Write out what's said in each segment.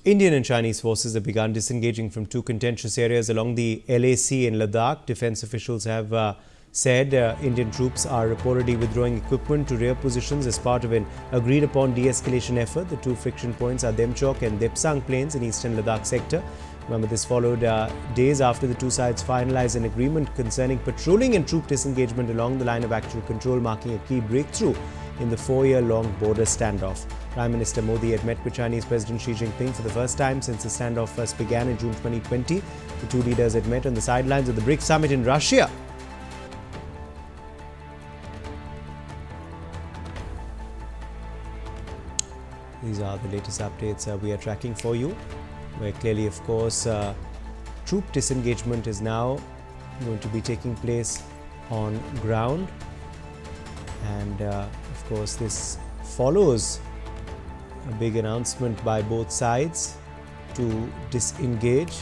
Indian and Chinese forces have begun disengaging from two contentious areas along the LAC in Ladakh. Defense officials have said Indian troops are reportedly withdrawing equipment to rear positions as part of an agreed-upon de-escalation effort. The two friction points are Demchok and Depsang plains in eastern Ladakh sector. Remember, this followed days after the two sides finalized an agreement concerning patrolling and troop disengagement along the line of actual control, marking a key breakthrough in the 4-year-long border standoff. Prime Minister Modi had met with Chinese President Xi Jinping for the first time since the standoff first began in June 2020. The two leaders had met on the sidelines of the BRICS summit in Russia. These are the latest updates we are tracking for you, where clearly, of course, troop disengagement is now going to be taking place on ground. And of course, this follows a big announcement by both sides to disengage.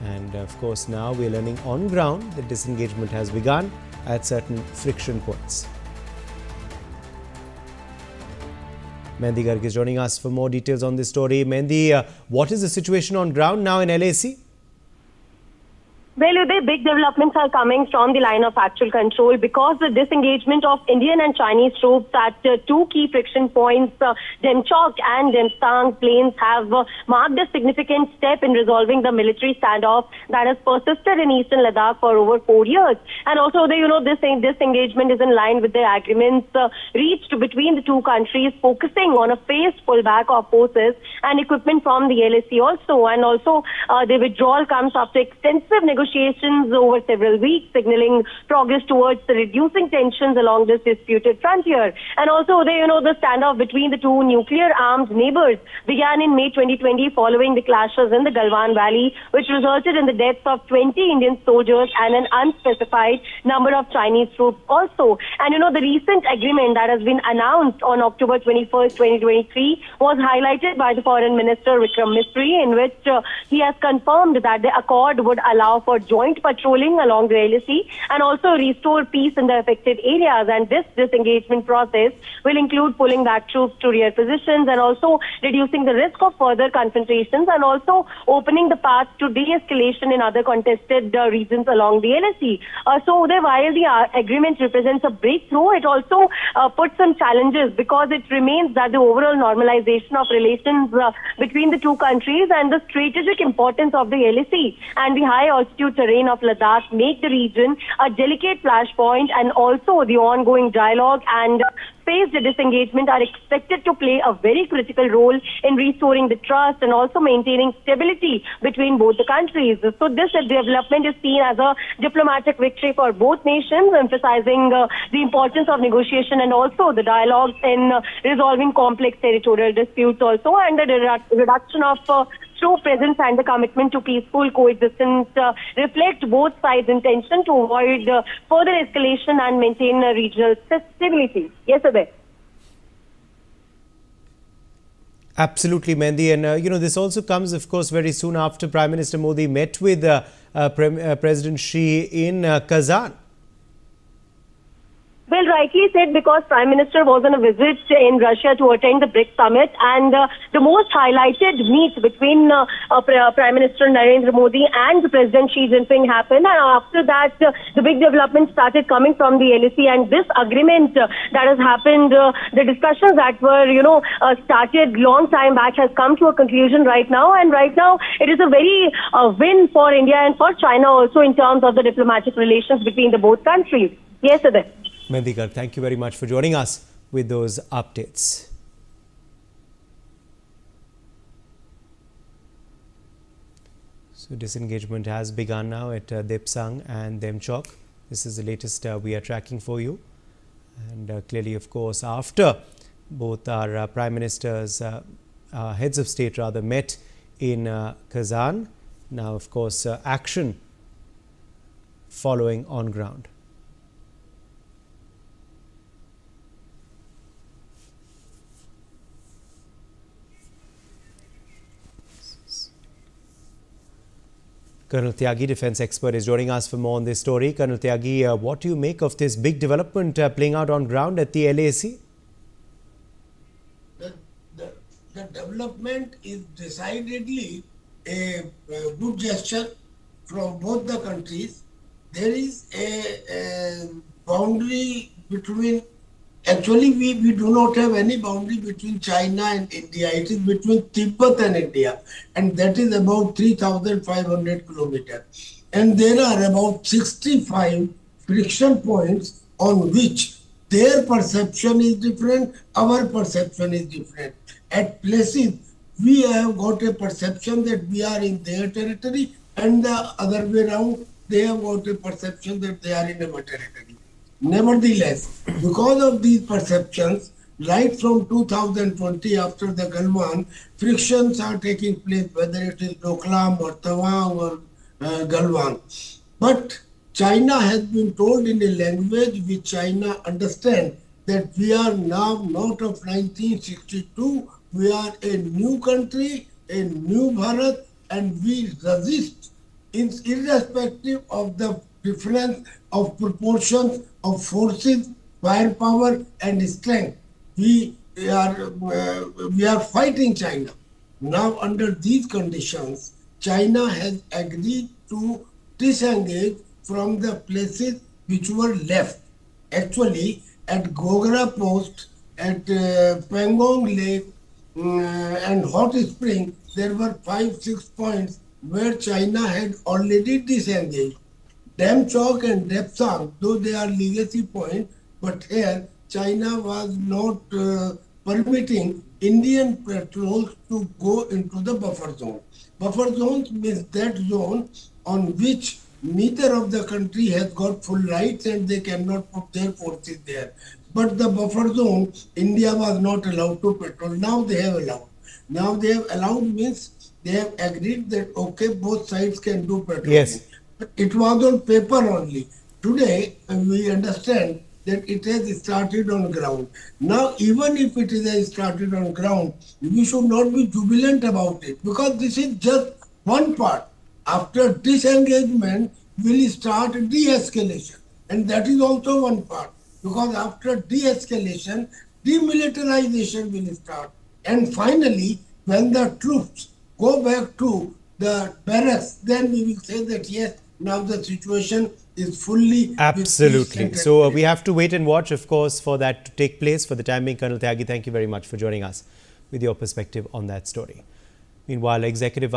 And of course, now we are learning on ground that disengagement has begun at certain friction points. Mendi Garg is joining us for more details on this story. Mendi, what is the situation on ground now in LAC? Well, Uday, big developments are coming from the line of actual control because the disengagement of Indian and Chinese troops at two key friction points, Demchok and Depsang plains, have marked a significant step in resolving the military standoff that has persisted in eastern Ladakh for over 4 years. And also, this disengagement is in line with the agreements reached between the two countries, focusing on a phased pullback of forces and equipment from the LAC also. And also, the withdrawal comes after extensive negotiations over several weeks, signaling progress towards reducing tensions along this disputed frontier. And also, the standoff between the two nuclear-armed neighbors began in May 2020 following the clashes in the Galwan Valley, which resulted in the deaths of 20 Indian soldiers and an unspecified number of Chinese troops also. And the recent agreement that has been announced on October 21st, 2023 was highlighted by the Foreign Minister Vikram Misri, in which he has confirmed that the accord would allow for joint patrolling along the LAC and also restore peace in the affected areas. And this disengagement process will include pulling back troops to rear positions and also reducing the risk of further confrontations and also opening the path to de-escalation in other contested regions along the LAC. So while the agreement represents a breakthrough, it also puts some challenges because it remains that the overall normalization of relations between the two countries and the strategic importance of the LAC and the high altitude terrain of Ladakh make the region a delicate flashpoint, and also the ongoing dialogue and phased disengagement are expected to play a very critical role in restoring the trust and also maintaining stability between both the countries. So this development is seen as a diplomatic victory for both nations, emphasizing the importance of negotiation and also the dialogue in resolving complex territorial disputes also, and the reduction of troop presence and the commitment to peaceful coexistence reflect both sides' intention to avoid further escalation and maintain regional stability. Yes, Abhay. Absolutely, Mendi. And, this also comes, of course, very soon after Prime Minister Modi met with President Xi in Kazan. Well, rightly said, because Prime Minister was on a visit in Russia to attend the BRICS summit, and the most highlighted meet between Prime Minister Narendra Modi and President Xi Jinping happened, and after that the big developments started coming from the LAC, and this agreement that has happened, the discussions that were started long time back has come to a conclusion right now, and right now it is a very win for India and for China also in terms of the diplomatic relations between the both countries. Yes, sir. Mendi Garg, thank you very much for joining us with those updates. So disengagement has begun now at Depsang and Demchok. This is the latest we are tracking for you. And clearly, of course, after both our prime ministers, heads of state rather, met in Kazan, now, of course, action following on ground. Colonel Tyagi, defense expert, is joining us for more on this story. Colonel Tyagi, what do you make of this big development playing out on ground at the LAC? the development is decidedly a good gesture from both the countries. There is a boundary between, actually we do not have any boundary between China and India. It is between Tibet and India, and that is about 3,500 kilometers. And there are about 65 friction points on which their perception is different, our perception is different. At places, we have got a perception that we are in their territory, and the other way around, they have got a perception that they are in our territory. Nevertheless, because of these perceptions, right from 2020 after the Galwan, frictions are taking place, whether it is Doklam or Tawang or Galwan. But China has been told in a language which China understands that we are now not of 1962, we are a new country, a new Bharat, and we resist irrespective of the difference of proportions of forces, firepower, and strength. We are fighting China. Now, under these conditions, China has agreed to disengage from the places which were left. Actually, at Gogra Post, at Pangong Lake, and Hot Spring, there were 5-6 points where China had already disengaged. Damchok and Depsang, though they are legacy points, but here China was not permitting Indian patrols to go into the buffer zone. Buffer zones means that zone on which neither of the country has got full rights and they cannot put their forces there. But the buffer zone, India was not allowed to patrol. Now they have allowed. Now they have allowed means they have agreed that okay, both sides can do patrolling. Yes. But it was on paper only. Today, we understand that it has started on ground. Now, even if it has started on ground, we should not be jubilant about it because this is just one part. After disengagement, will start de-escalation, and that is also one part. Because after de-escalation, demilitarization will start. And finally, when the troops go back to the barracks, then we will say that yes, now the situation is fully... Absolutely. So we have to wait and watch, of course, for that to take place. For the time being, Colonel Tyagi, thank you very much for joining us with your perspective on that story. Meanwhile, Executive